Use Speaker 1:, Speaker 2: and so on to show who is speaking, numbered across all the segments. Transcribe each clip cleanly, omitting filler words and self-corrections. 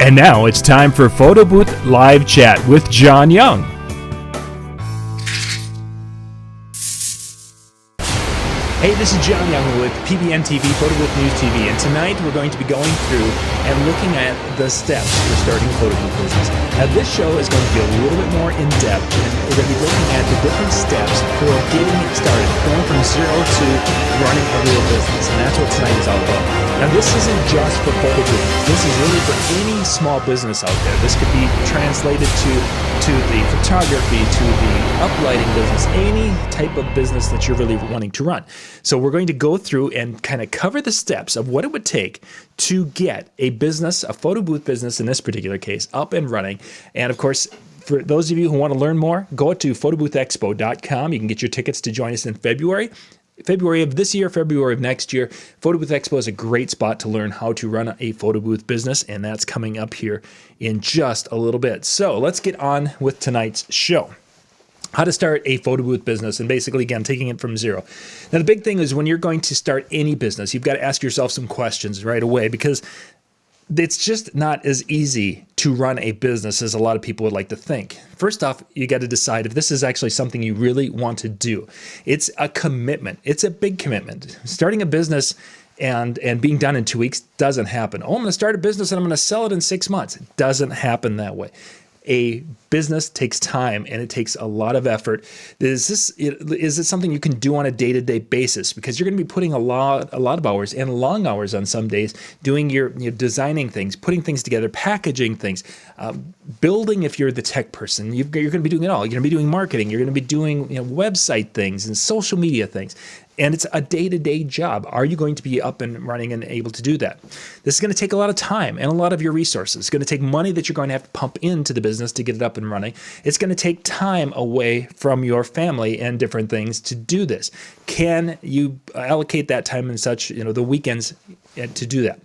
Speaker 1: And now it's time for Photo Booth Live Chat with John Young. Hey, this is John Young with PBNTV, Photo Booth News TV, and tonight we're going to be going through and looking at the steps for starting a photo booth business. Now, this show is going to be a little bit more in-depth, and we're going to be looking at the different steps for getting it started, going from zero to running a real business, and that's what tonight is all about. Now, this isn't just for photo booths. This is really for any small business out there. This could be translated to the photography, to the uplighting business, any type of business that you're really wanting to run. So we're going to go through and kind of cover the steps of what it would take to get a business, a photo booth business in this particular case, up and running. And of course, for those of you who want to learn more, go to photoboothexpo.com. You can get your tickets to join us in February of this year, February of next year. Photo Booth Expo is a great spot to learn how to run a photo booth business, and that's coming up here in just a little bit. So let's get on with tonight's show. How to start a photo booth business, and basically, again, taking it from zero. Now, the big thing is when you're going to start any business, you've got to ask yourself some questions right away, because it's just not as easy to run a business as a lot of people would like to think. First off, you got to decide if this is actually something you really want to do. It's a commitment. It's a big commitment. Starting a business and being done in 2 weeks doesn't happen. Oh, I'm going to start a business and I'm going to sell it in 6 months. It doesn't happen that way. A business takes time and it takes a lot of effort. Is it something you can do on a day-to-day basis? Because you're going to be putting a lot of hours and long hours on some days doing your designing things, putting things together, packaging things, building. If you're the tech person, you're going to be doing it all. You're going to be doing marketing. You're going to be doing website things and social media things. And it's a day-to-day job. Are you going to be up and running and able to do that? This is going to take a lot of time and a lot of your resources. It's going to take money that you're going to have to pump into the business to get it up and running. It's going to take time away from your family and different things to do this. Can you allocate that time and such, the weekends to do that?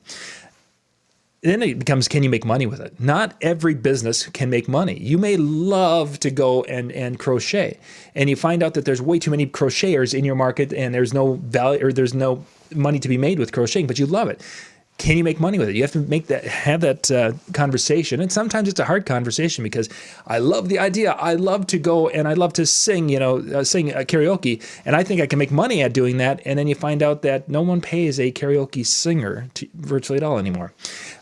Speaker 1: Then it becomes, can you make money with it? Not every business can make money. You may love to go and crochet, and you find out that there's way too many crocheters in your market and there's no value or there's no money to be made with crocheting, but you love it. Can you make money with it? You have to have that conversation. And sometimes it's a hard conversation because I love the idea. I love to go and I love to sing, sing karaoke. And I think I can make money at doing that. And then you find out that no one pays a karaoke singer virtually at all anymore.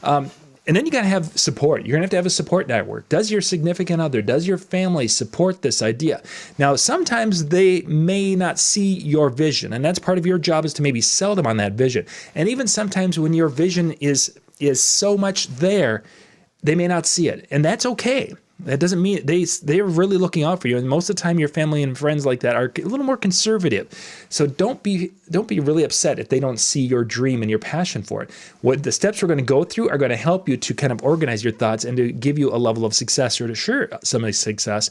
Speaker 1: And then you got to have support. You're going to have a support network. Does your significant other, does your family support this idea? Now, sometimes they may not see your vision, and that's part of your job is to maybe sell them on that vision. And even sometimes when your vision is so much there, they may not see it, and that's okay. That doesn't mean they are really looking out for you. And most of the time, your family and friends like that are a little more conservative. So don't be really upset if they don't see your dream and your passion for it. What the steps we're going to go through are going to help you to kind of organize your thoughts and to give you a level of success or to assure some of the success.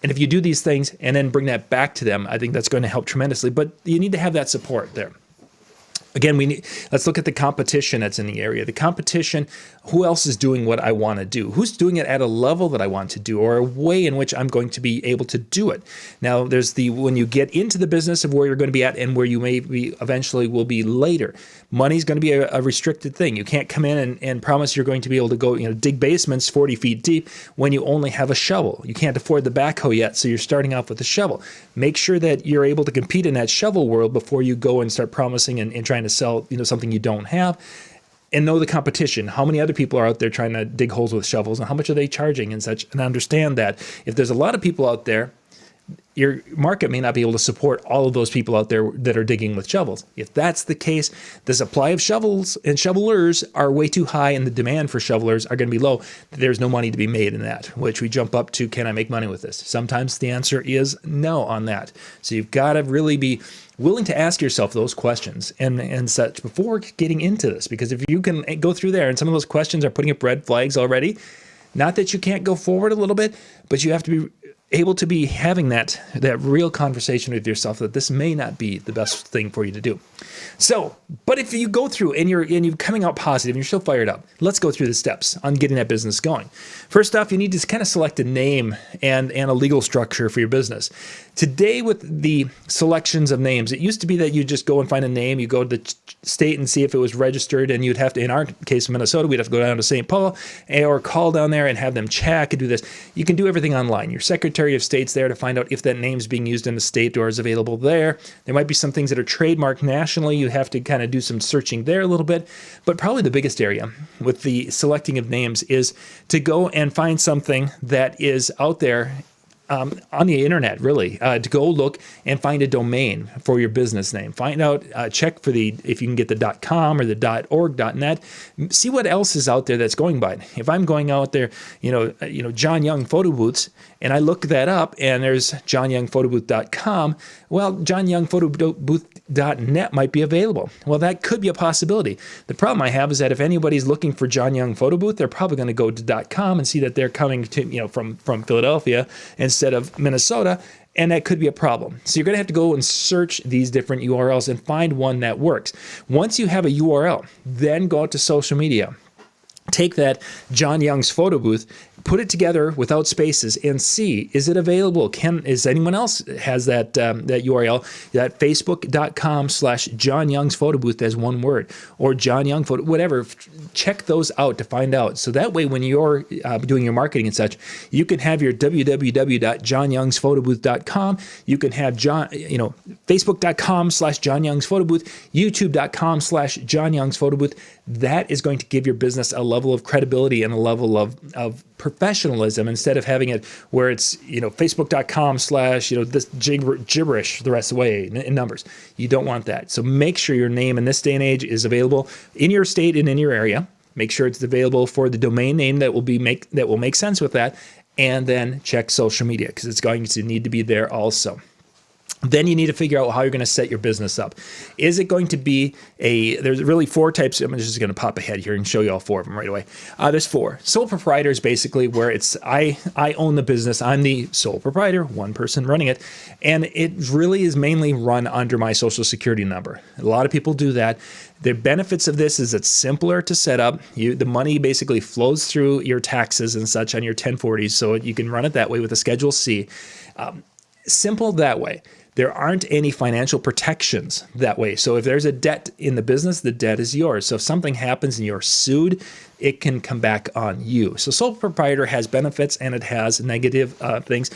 Speaker 1: And if you do these things and then bring that back to them, I think that's going to help tremendously. But you need to have that support there. Again, let's look at the competition that's in the area. The competition, who else is doing what I want to do? Who's doing it at a level that I want to do or a way in which I'm going to be able to do it? Now, there's when you get into the business of where you're going to be at and where you may be eventually will be later. Money's going to be a restricted thing. You can't come in and promise you're going to be able to go, dig basements 40 feet deep when you only have a shovel. You can't afford the backhoe yet, so you're starting off with a shovel. Make sure that you're able to compete in that shovel world before you go and start promising and trying to sell something you don't have. And know the competition. How many other people are out there trying to dig holes with shovels, and how much are they charging and such? And understand that if there's a lot of people out there, your market may not be able to support all of those people out there that are digging with shovels. If that's the case, the supply of shovels and shovelers are way too high and the demand for shovelers are going to be low. There's no money to be made in that, which we jump up to, can I make money with this? Sometimes the answer is no on that. So you've got to really be willing to ask yourself those questions and such before getting into this, because if you can go through there and some of those questions are putting up red flags already, not that you can't go forward a little bit, but you have to be able to be having that real conversation with yourself that this may not be the best thing for you to do. So, but if you go through and you're coming out positive and you're still fired up, let's go through the steps on getting that business going. First off, you need to kind of select a name and a legal structure for your business. Today, with the selections of names, it used to be that you just go and find a name, you go to the state and see if it was registered, and you'd have to, in our case, Minnesota, we'd have to go down to St. Paul or call down there and have them check and do this. You can do everything online. Your Secretary of State's there to find out if that name's being used in the state or is available there. There might be some things that are trademarked nationally. You have to kind of do some searching there a little bit. But probably the biggest area with the selecting of names is to go and find something that is out there on the internet, really, to go look and find a domain for your business name. Find out, check for if you can get the .com or the .org, .net. See what else is out there that's going by it. If I'm going out there, John Young Photo Booths, and I look that up, and there's johnyoungphotobooth.com. Well, johnyoungphotobooth.net might be available. Well, that could be a possibility. The problem I have is that if anybody's looking for John Young Photo Booth, they're probably going to go to .com and see that they're coming to from Philadelphia instead of Minnesota, and that could be a problem. So you're going to have to go and search these different URLs and find one that works. Once you have a URL, then go out to social media. Take that John Young's Photo Booth, put it together without spaces, and see, is it available? Is anyone else has that URL, that facebook.com/John Young's Photo Booth as one word, or John Young Photo, whatever. Check those out to find out. So that way, when you're doing your marketing and such, you can have your www.johnyoungsphotoBooth.com. You can have facebook.com/John Young's Photo Booth, youtube.com/John Young's Photo Booth. That is going to give your business a level of credibility and a level of professionalism, instead of having it where it's facebook.com/ this gibberish the rest of the way in numbers. You don't want that. So make sure your name in this day and age is available in your state and in your area. Make sure it's available for the domain name that will make sense with that, and then check social media, because it's going to need to be there also. Then you need to figure out how you're going to set your business up. Is it going to be there's really four types. I'm just going to pop ahead here and show you all four of them right away. There's four. Sole proprietor is basically where it's I own the business. I'm the sole proprietor, one person running it. And it really is mainly run under my social security number. A lot of people do that. The benefits of this is it's simpler to set up. The money basically flows through your taxes and such on your 1040s, so you can run it that way with a Schedule C. Simple that way. There aren't any financial protections that way. So if there's a debt in the business, the debt is yours. So if something happens and you're sued, it can come back on you. So sole proprietor has benefits and it has negative things.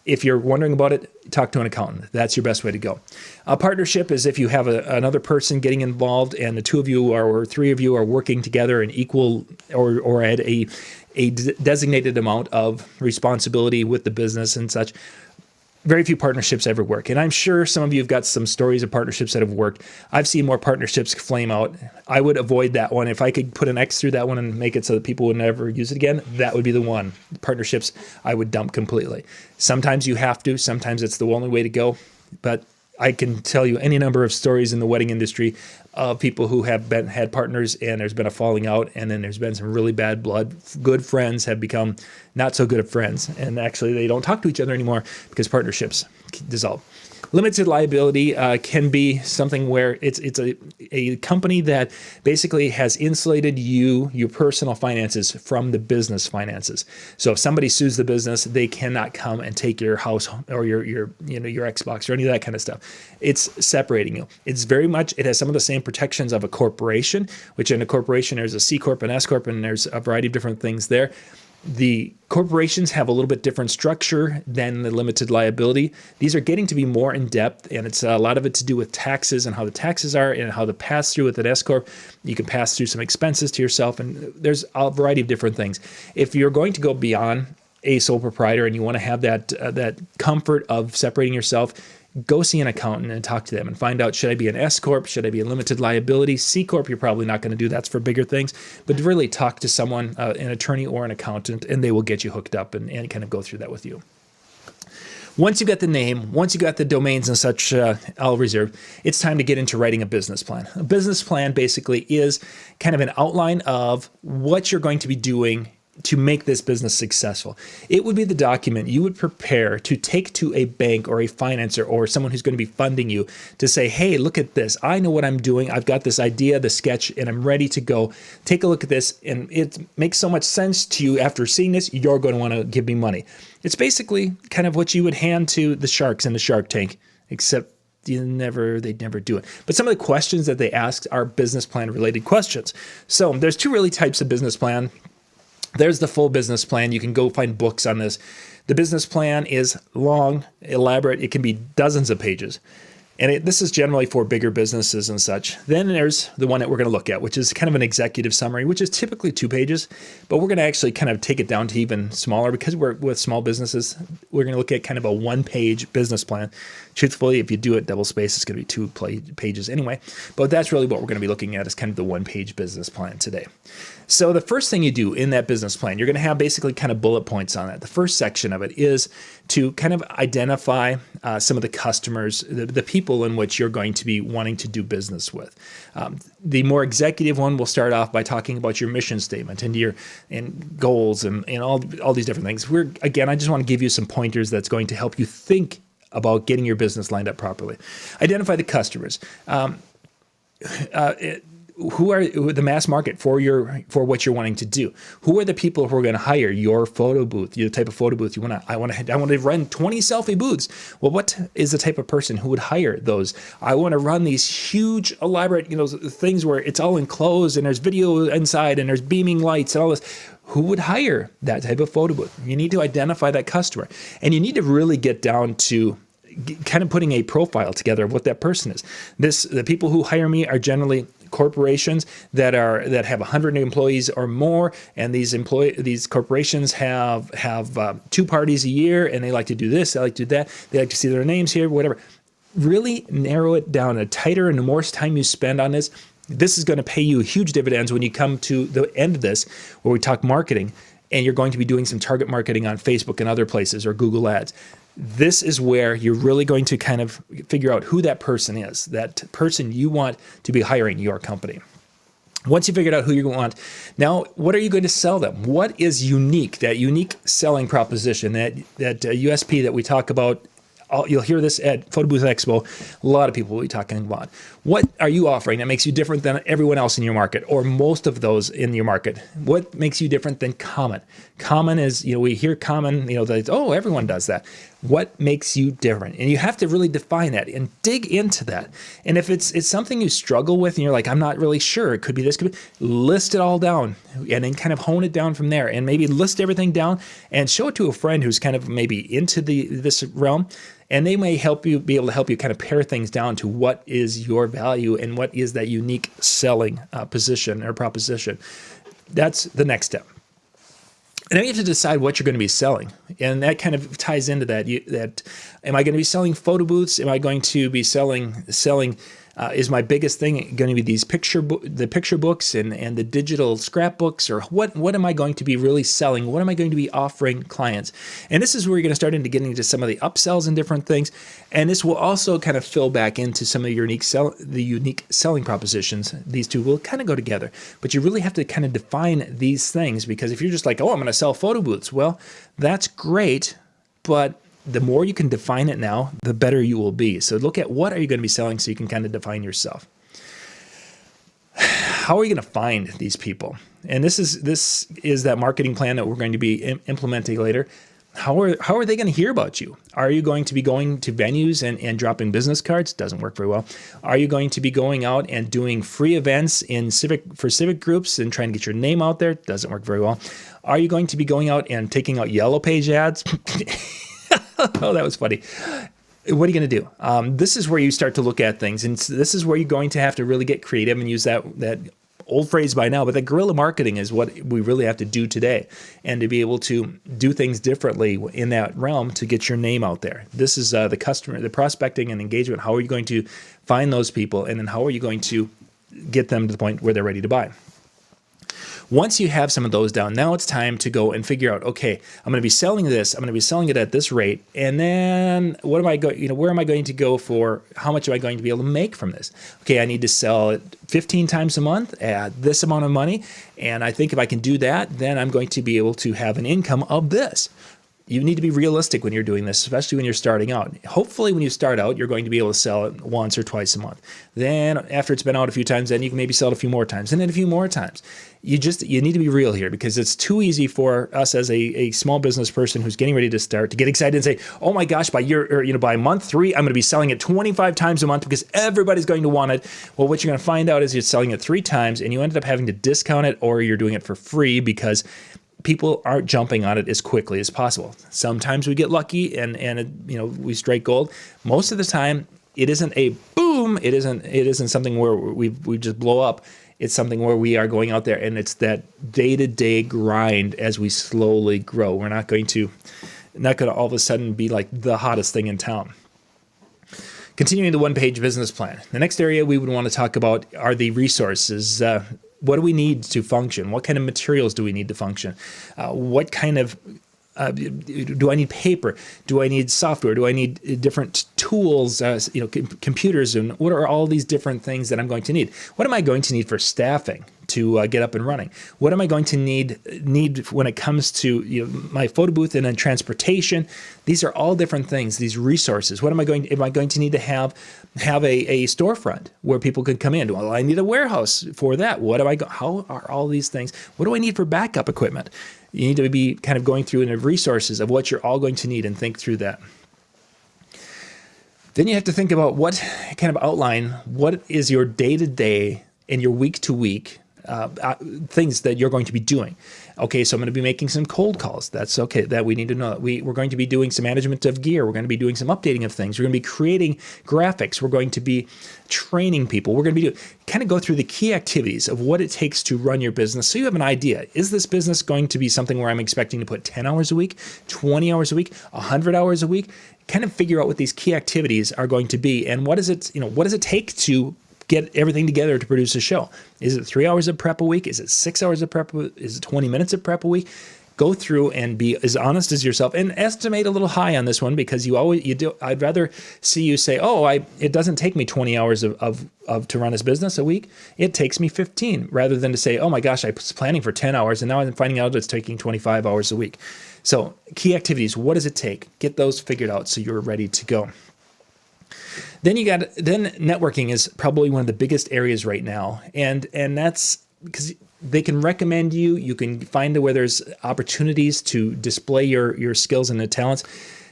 Speaker 1: If you're wondering about it, talk to an accountant. That's your best way to go. A partnership is if you have another person getting involved and the two of you or three of you are working together in equal or at a designated amount of responsibility with the business and such. Very few partnerships ever work. And I'm sure some of you have got some stories of partnerships that have worked. I've seen more partnerships flame out. I would avoid that one. If I could put an X through that one and make it so that people would never use it again, that would be the one. Partnerships, I would dump completely. Sometimes you have to. Sometimes it's the only way to go. But I can tell you any number of stories in the wedding industry of people who have had partners and there's been a falling out, and then there's been some really bad blood. Good friends have become not so good of friends, and actually they don't talk to each other anymore because partnerships dissolve. Limited liability can be something where it's a company that basically has insulated your personal finances from the business finances. So if somebody sues the business, they cannot come and take your house or your Xbox or any of that kind of stuff. It's separating you. It has some of the same protections of a corporation, which in a corporation there's a C Corp and S Corp, and there's a variety of different things there. The corporations have a little bit different structure than the limited liability. These are getting to be more in depth, and it's a lot of it to do with taxes and how the taxes are and how the pass through with an S Corp. You can pass through some expenses to yourself, and there's a variety of different things. If you're going to go beyond a sole proprietor and you want to have that comfort of separating yourself, go see an accountant and talk to them and find out, should I be an S Corp? Should I be a limited liability? C Corp, you're probably not going to do. That's for bigger things. But really talk to someone, an attorney or an accountant, and they will get you hooked up and kind of go through that with you. Once you got the name, once you got the domains and such all reserved, it's time to get into writing a business plan. A business plan basically is kind of an outline of what you're going to be doing to make this business successful. It would be the document you would prepare to take to a bank or a financer or someone who's going to be funding you to say, hey, look at this. I know what I'm doing. I've got this idea, the sketch, and I'm ready to go. Take a look at this. And it makes so much sense to you after seeing this, you're going to want to give me money. It's basically kind of what you would hand to the sharks in the Shark Tank, except they'd never do it. But some of the questions that they ask are business plan related questions. So there's two really types of business plan. There's the full business plan. You can go find books on this. The business plan is long, elaborate. It can be dozens of pages. And this is generally for bigger businesses and such. Then there's the one that we're going to look at, which is kind of an executive summary, which is typically 2 pages. But we're going to actually kind of take it down to even smaller because we're with small businesses. We're going to look at kind of a 1-page business plan. Truthfully, if you do it double space, it's going to be 2 pages anyway. But that's really what we're going to be looking at is kind of the 1-page business plan today. So the first thing you do in that business plan, you're going to have basically kind of bullet points on it. The first section of it is to kind of identify some of the customers, the people in which you're going to be wanting to do business with. The more executive one will start off by talking about your mission statement and your goals and all these different things. Again, I just want to give you some pointers that's going to help you think about getting your business lined up properly. Identify the customers. Who are the mass market for what you're wanting to do? Who are the people who are going to hire your photo booth, your type of photo booth you want to? I want to run 20 selfie booths. Well, what is the type of person who would hire those? I want to run these huge, elaborate, things where it's all enclosed and there's video inside and there's beaming lights and all this. Who would hire that type of photo booth? You need to identify that customer, and you need to really get down to kind of putting a profile together of what that person is. The people who hire me are generally corporations that have 100 employees or more, and these corporations have 2 parties a year, and they like to do this, they like to do that, they like to see their names here, whatever. Really narrow it down. The tighter and the more time you spend on this is going to pay you huge dividends when you come to the end of this, where we talk marketing, and you're going to be doing some target marketing on Facebook and other places or Google Ads. This is where you're really going to kind of figure out who that person is, that person you want to be hiring your company. Once you figured out who you want, now what are you going to sell them? What is unique, that unique selling proposition, that USP that we talk about? You'll hear this at Photo Booth Expo. A lot of people will be talking about. What are you offering that makes you different than everyone else in your market, or most of those in your market? What makes you different than common? Common is, we hear common, everyone does that. What makes you different? And you have to really define that and dig into that. And if it's something you struggle with and you're like, I'm not really sure, it could be this, could be, list it all down and then kind of hone it down from there, and maybe list everything down and show it to a friend who's kind of maybe into this realm. And they may be able to help you kind of pare things down to what is your value and what is that unique selling position or proposition. That's the next step. And then you have to decide what you're going to be selling. And that kind of ties into that. Am I going to be selling photo booths? Am I going to be selling is my biggest thing going to be these picture books and the digital scrapbooks, or what am I going to be really selling? What am I going to be offering clients? And this is where you're going to start getting into some of the upsells and different things. And this will also kind of fill back into some of your unique selling propositions. These two will kind of go together, but you really have to kind of define these things, because if you're just like, I'm going to sell photo booths, well, that's great, but the more you can define it now, the better you will be. So look at what are you going to be selling so you can kind of define yourself. How are you going to find these people? And this is that marketing plan that we're going to be implementing later. How are they going to hear about you? Are you going to be going to venues and dropping business cards? Doesn't work very well. Are you going to be going out and doing free events for civic groups and trying to get your name out there? Doesn't work very well. Are you going to be going out and taking out yellow page ads? Oh, that was funny. What are you going to do? This is where you start to look at things, and this is where you're going to have to really get creative and use that old phrase by now, but the guerrilla marketing is what we really have to do today, and to be able to do things differently in that realm to get your name out there. This is the customer, the prospecting and engagement. How are you going to find those people, and then how are you going to get them to the point where they're ready to buy? Once you have some of those down, now it's time to go and figure out, okay, I'm going to be selling this. I'm going to be selling it at this rate. And then what am I going, where am I going to go for, how much am I going to be able to make from this? Okay, I need to sell it 15 times a month at this amount of money. And I think if I can do that, then I'm going to be able to have an income of this. You need to be realistic when you're doing this, especially when you're starting out. Hopefully when you start out, you're going to be able to sell it once or twice a month. Then after it's been out a few times, then you can maybe sell it a few more times, and then a few more times. You need to be real here, because it's too easy for us as a small business person who's getting ready to start to get excited and say, oh my gosh, by month 3, I'm going to be selling it 25 times a month because everybody's going to want it. Well, what you're going to find out is you're selling it 3 times and you ended up having to discount it, or you're doing it for free because people aren't jumping on it as quickly as possible. Sometimes we get lucky and we strike gold. Most of the time, it isn't a boom. It isn't something where we just blow up. It's something where we are going out there, and it's that day-to-day grind as we slowly grow. We're not going to all of a sudden be like the hottest thing in town. Continuing the one-page business plan. The next area we would want to talk about are the resources. What do we need to function? What kind of materials do we need to function? What kind of do I need paper? Do I need software? Do I need different tools, computers? And what are all these different things that I'm going to need? What am I going to need for staffing to get up and running? What am I going to need when it comes to my photo booth and then transportation? These are all different things, these resources. Am I going to need to have a storefront where people can come in? Well, I need a warehouse for that. How are all these things? What do I need for backup equipment? You need to be kind of going through the resources of what you're all going to need and think through that. Then you have to think about what kind of outline, what is your day-to-day and your week-to-week things that you're going to be doing. Okay, so I'm going to be making some cold calls. That's okay. That we need to know. We're going to be doing some management of gear. We're going to be doing some updating of things. We're going to be creating graphics. We're going to be training people. We're going to be kind of go through the key activities of what it takes to run your business, so you have an idea. Is this business going to be something where I'm expecting to put 10 hours a week, 20 hours a week, 100 hours a week? Kind of figure out what these key activities are going to be, and what does it take to get everything together to produce a show. Is it 3 hours of prep a week? Is it 6 hours of prep? Is it 20 minutes of prep a week? Go through and be as honest as yourself, and estimate a little high on this one, because you do. I'd rather see you say, it doesn't take me 20 hours to run this business a week. It takes me 15, rather than to say, oh my gosh, I was planning for 10 hours and now I'm finding out it's taking 25 hours a week. So key activities, what does it take? Get those figured out so you're ready to go. Then networking is probably one of the biggest areas right now, and that's because they can recommend you. You can find where there's opportunities to display your skills and the talents.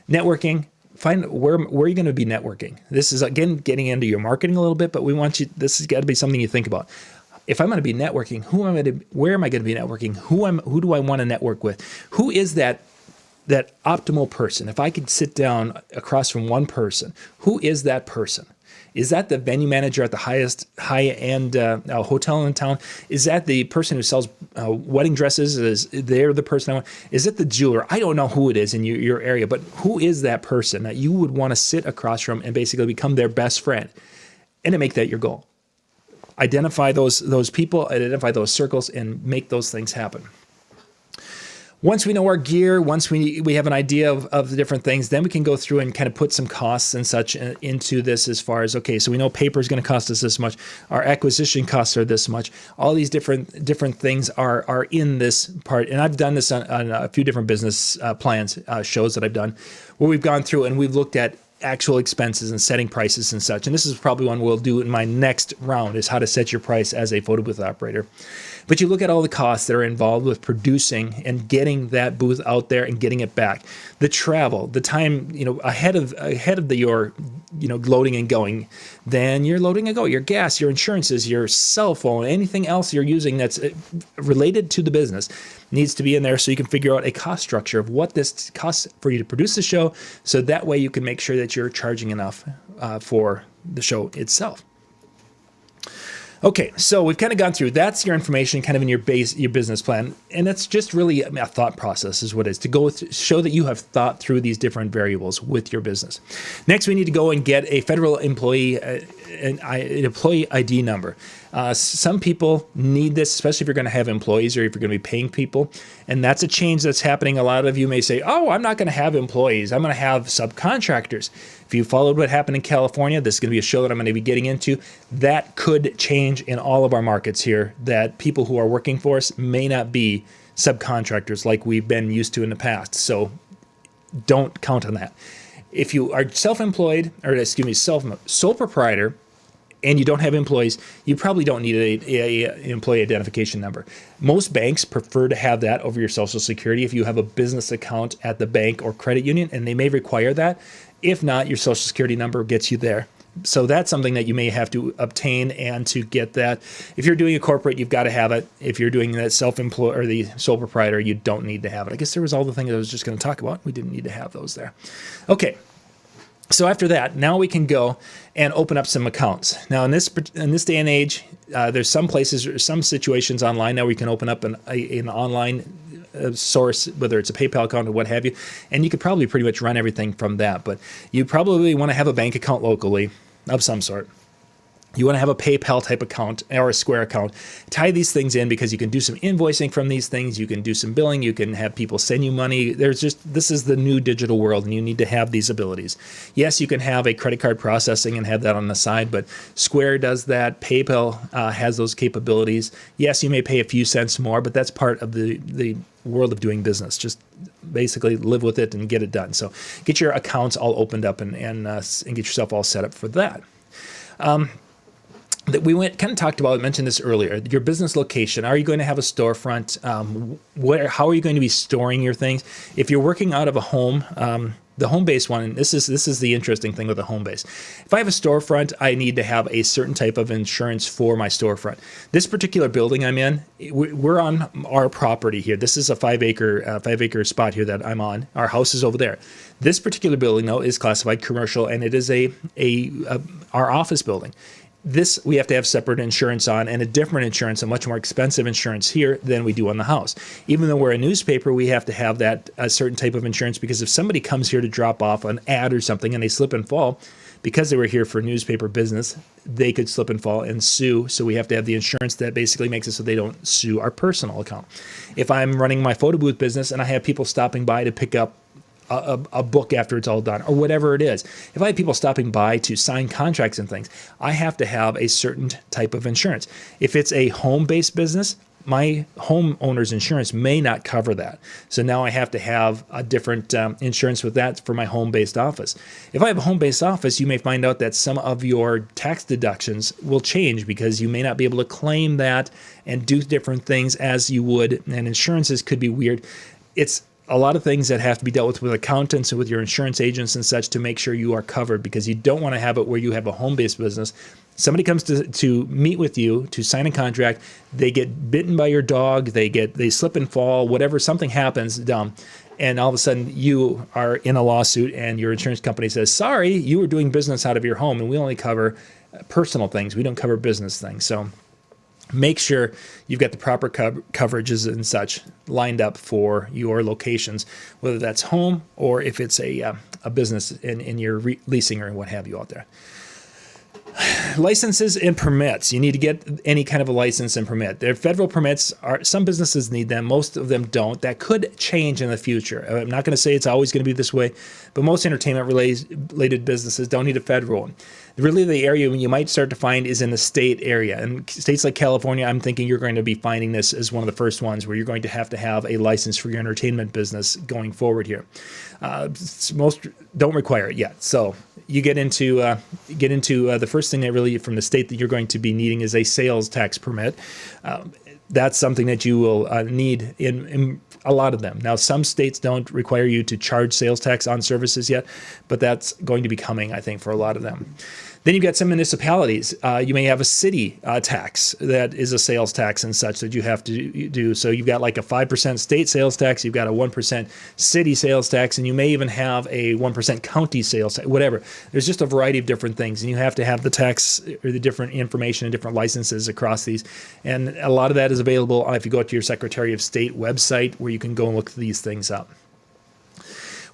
Speaker 1: Networking, find where you're going to be networking. This is again getting into your marketing a little bit, but this has got to be something you think about. If I'm going to be networking, where am I going to be networking? Who do I want to network with? Who is that optimal person? If I could sit down across from one person, who is that person? Is that the venue manager at the high-end hotel in town? Is that the person who sells wedding dresses? Is they're the person I want? Is it the jeweler? I don't know who it is in your area, but who is that person that you would want to sit across from and basically become their best friend, and to make that your goal? Identify those people, identify those circles, and make those things happen. Once we know our gear, once we have an idea of the different things, then we can go through and kind of put some costs and such into this, as far as, okay, so we know paper is going to cost us this much, our acquisition costs are this much, all these different things are in this part. And I've done this on a few different business plans, shows that I've done, where we've gone through and we've looked at actual expenses and setting prices and such. And this is probably one we'll do in my next round, is how to set your price as a photo booth operator. But you look at all the costs that are involved with producing and getting that booth out there and getting it back. The travel, the time, ahead of your loading and going. Then you're loading and go, your gas, your insurances, your cell phone, anything else you're using that's related to the business needs to be in there, so you can figure out a cost structure of what this costs for you to produce the show, so that way you can make sure that you're charging enough for the show itself. Okay, so we've kind of gone through, that's your information kind of in your business plan, and it's just really a thought process is what it is, to go show that you have thought through these different variables with your business. Next, we need to go and get a federal employee ID number. Some people need this, especially if you're going to have employees or if you're going to be paying people. And that's a change that's happening. A lot of you may say, oh, I'm not going to have employees. I'm going to have subcontractors. If you followed what happened in California, this is going to be a show that I'm going to be getting into. That could change in all of our markets here, that people who are working for us may not be subcontractors like we've been used to in the past. So don't count on that. If you are self-employed, or excuse me, sole proprietor, and you don't have employees, you probably don't need a employee identification number. Most banks prefer to have that over your Social Security if you have a business account at the bank or credit union, and they may require that. If not, your Social Security number gets you there. So that's something that you may have to obtain, and to get that, if you're doing a corporate, you've got to have it. If you're doing that self-employed or the sole proprietor, you don't need to have it. I guess there was all the things I was just going to talk about. We didn't need to have those there. Okay. So after that, now we can go and open up some accounts. Now in this day and age, there's some places or some situations online now where you can open up an online source, whether it's a PayPal account or what have you, and you could probably pretty much run everything from that. But you probably want to have a bank account locally of some sort. You want to have a PayPal type account or a Square account. Tie these things in, because you can do some invoicing from these things. You can do some billing. You can have people send you money. This is the new digital world, and you need to have these abilities. Yes, you can have a credit card processing and have that on the side, but Square does that. PayPal has those capabilities. Yes, you may pay a few cents more, but that's part of the world of doing business. Just basically live with it and get it done. So get your accounts all opened up and get yourself all set up for that. That we kind of talked about, I mentioned this earlier, your business location. Are you going to have a storefront? How are you going to be storing your things? If you're working out of a home, the home-based one, and this is the interesting thing with the home-based. If I have a storefront, I need to have a certain type of insurance for my storefront. This particular building I'm in, we're on our property here. This is a 5-acre spot here that I'm on. Our house is over there. This particular building, though, is classified commercial, and it is our office building. This we have to have separate insurance on, and a different insurance, a much more expensive insurance here than we do on the house. Even though we're a newspaper, we have to have that a certain type of insurance, because if somebody comes here to drop off an ad or something and they slip and fall, because they were here for newspaper business, they could slip and fall and sue. So we have to have the insurance that basically makes it so they don't sue our personal account. If I'm running my photo booth business and I have people stopping by to pick up a book after it's all done, or whatever it is. If I have people stopping by to sign contracts and things, I have to have a certain type of insurance. If it's a home-based business, my homeowner's insurance may not cover that. So now I have to have a different insurance with that for my home-based office. If I have a home-based office, you may find out that some of your tax deductions will change, because you may not be able to claim that and do different things as you would, and insurances could be weird. It's a lot of things that have to be dealt with accountants and with your insurance agents and such, to make sure you are covered, because you don't want to have it where you have a home-based business. Somebody comes to meet with you to sign a contract, they get bitten by your dog, they slip and fall, whatever, something happens dumb, and all of a sudden you are in a lawsuit, and your insurance company says, sorry, you were doing business out of your home, and we only cover personal things, we don't cover business things. So make sure you've got the proper coverages and such lined up for your locations, whether that's home or if it's a business in your leasing or what have you out there. Licenses and permits. You need to get any kind of a license and permit. Their federal permits some businesses need them, most of them don't. That could change in the future. I'm not going to say it's always going to be this way, but most entertainment related businesses don't need a federal one. Really, the area you might start to find is in the state area. And states like California, I'm thinking you're going to be finding this as one of the first ones where you're going to have a license for your entertainment business going forward here. Most don't require it yet. So you get into the first thing that really from the state that you're going to be needing is a sales tax permit. That's something that you will need in a lot of them. Now, some states don't require you to charge sales tax on services yet, but that's going to be coming, I think, for a lot of them. Then you've got some municipalities. You may have a city tax that is a sales tax and such that you have to do. So you've got like a 5% state sales tax, you've got a 1% city sales tax, and you may even have a 1% county sales tax, whatever. There's just a variety of different things, and you have to have the tax or the different information and different licenses across these. And a lot of that is available if you go to your Secretary of State website, where you can go and look these things up.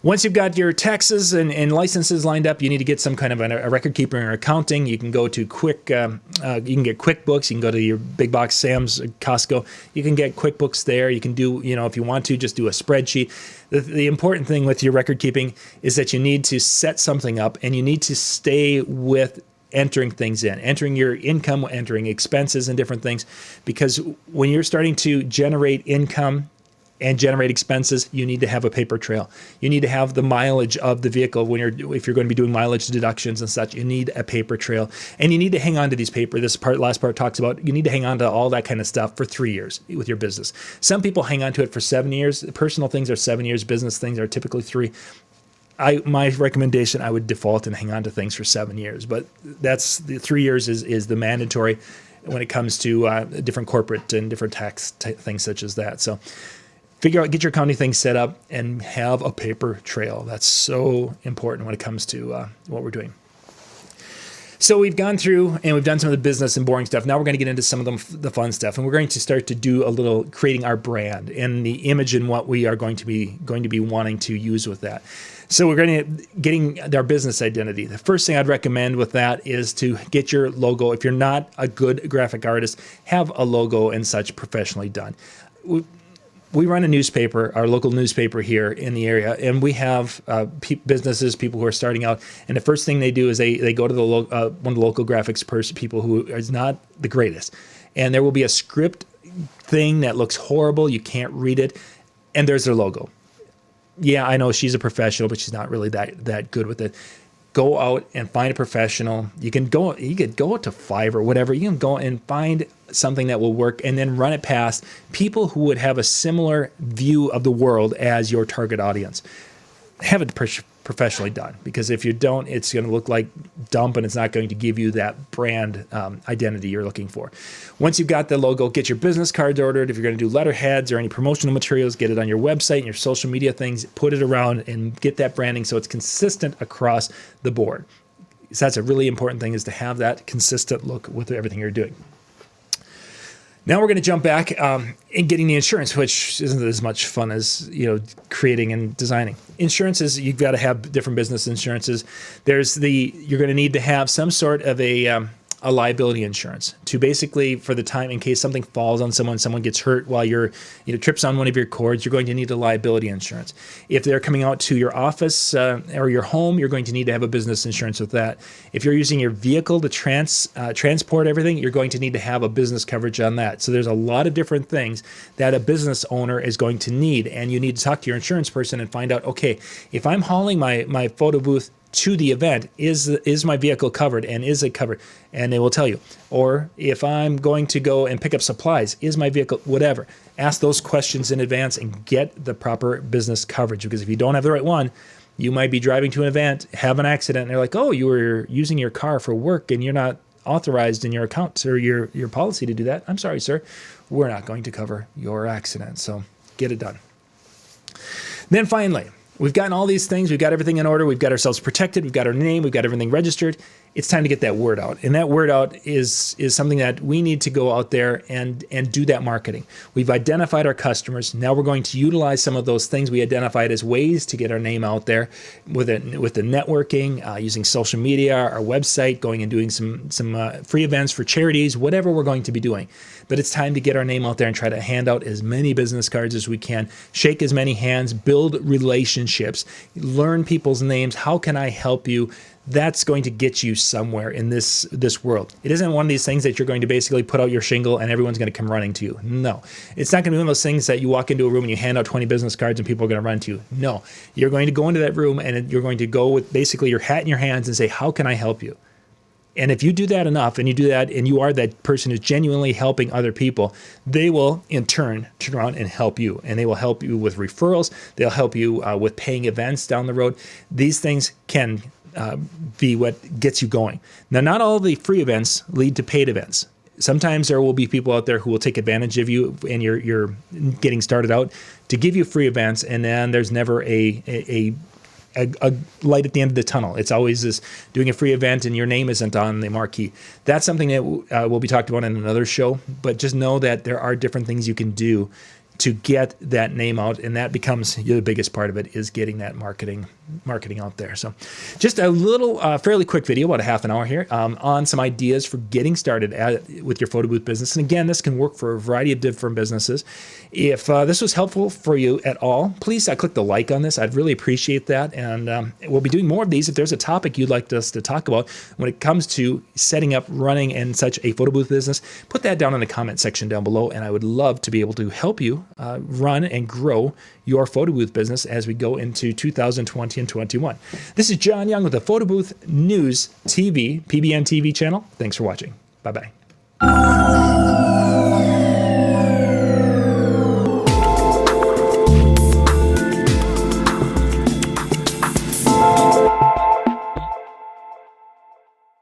Speaker 1: Once you've got your taxes and licenses lined up, you need to get some kind of a record keeper or accounting. You can go to you can get QuickBooks. You can go to your big box Sam's, Costco. You can get QuickBooks there. You can do, if you want to, just do a spreadsheet. The important thing with your record keeping is that you need to set something up, and you need to stay with entering things in, entering your income, entering expenses and different things, because when you're starting to generate income and generate expenses, you need to have a paper trail. You need to have the mileage of the vehicle if you're going to be doing mileage deductions and such. You need a paper trail, and you need to hang on to these paper. Last part talks about you need to hang on to all that kind of stuff for 3 years with your business. Some people hang on to it for 7 years. Personal things are 7 years. Business things are typically 3. My recommendation, I would default and hang on to things for 7 years, but that's the 3 years is the mandatory when it comes to different corporate and different tax things such as that. So get your accounting things set up and have a paper trail. That's so important when it comes to what we're doing. So we've gone through and we've done some of the business and boring stuff. Now we're going to get into some of the fun stuff, and we're going to start to do a little creating our brand and the image and what we are going to be wanting to use with that. So we're going to getting our business identity. The first thing I'd recommend with that is to get your logo. If you're not a good graphic artist, have a logo and such professionally done. We run a newspaper, our local newspaper here in the area, and we have businesses, people who are starting out, and the first thing they do is they go to one of the local graphics people who is not the greatest, and there will be a script thing that looks horrible, you can't read it, and there's their logo. Yeah, I know she's a professional, but she's not really that good with it. Go out and find a professional. You could go to Fiverr or whatever. You can go and find something that will work and then run it past people who would have a similar view of the world as your target audience. Have it professionally done, because if you don't, it's going to look like dump and it's not going to give you that brand identity you're looking for. Once you've got the logo, get your business cards ordered. If you're going to do letterheads or any promotional materials, get it on your website and your social media things, put it around and get that branding so it's consistent across the board. So that's a really important thing, is to have that consistent look with everything you're doing. Now we're going to jump back in getting the insurance, which isn't as much fun as creating and designing. Insurance is, you've got to have different business insurances. You're going to need to have some sort of a liability insurance to basically, for the time in case something falls on someone gets hurt while trips on one of your cords, you're going to need a liability insurance. If they're coming out to your office or your home, you're going to need to have a business insurance with that. If you're using your vehicle to transport everything, you're going to need to have a business coverage on that. So there's a lot of different things that a business owner is going to need, and you need to talk to your insurance person and find out, okay, if I'm hauling my photo booth to the event, is my vehicle covered, and is it covered? And they will tell you. Or if I'm going to go and pick up supplies, is my vehicle, whatever. Ask those questions in advance and get the proper business coverage, because if you don't have the right one, you might be driving to an event, have an accident, and they're like, oh, you were using your car for work and you're not authorized in your account or your policy to do that. I'm sorry, sir. We're not going to cover your accident. So get it done. Then finally, we've gotten all these things. We've got everything in order. We've got ourselves protected. We've got our name. We've got everything registered. It's time to get that word out. And that word out is something that we need to go out there and do that marketing. We've identified our customers. Now we're going to utilize some of those things we identified as ways to get our name out there with the networking, using social media, our website, going and doing some free events for charities, whatever we're going to be doing. But it's time to get our name out there and try to hand out as many business cards as we can, shake as many hands, build relationships, learn people's names. How can I help you? That's going to get you somewhere in this world. It isn't one of these things that you're going to basically put out your shingle and everyone's going to come running to you. No, it's not going to be one of those things that you walk into a room and you hand out 20 business cards and people are going to run to you. No, you're going to go into that room and you're going to go with basically your hat in your hands and say, how can I help you? And if you do that enough, and you do that, and you are that person who's genuinely helping other people, they will in turn turn around and help you. And they will help you with referrals. They'll help you with paying events down the road. These things can be what gets you going. Now, not all of the free events lead to paid events. Sometimes there will be people out there who will take advantage of you and you're getting started out to give you free events, and then there's never a light at the end of the tunnel. It's always this doing a free event and your name isn't on the marquee. That's something that will be talked about in another show, but just know that there are different things you can do to get that name out, and that becomes the biggest part of it, is getting that marketing out there. So just a little fairly quick video, about a half an hour here, on some ideas for getting started with your photo booth business. And again, this can work for a variety of different businesses. If this was helpful for you at all, please click the like on this. I'd really appreciate that. And we'll be doing more of these. If there's a topic you'd like us to talk about when it comes to setting up, running, and such a photo booth business, put that down in the comment section down below, and I would love to be able to help you run and grow your photo booth business as we go into 2020 and 21. This is John Young with the Photo Booth News TV, PBNTV channel. Thanks for watching. Bye-bye.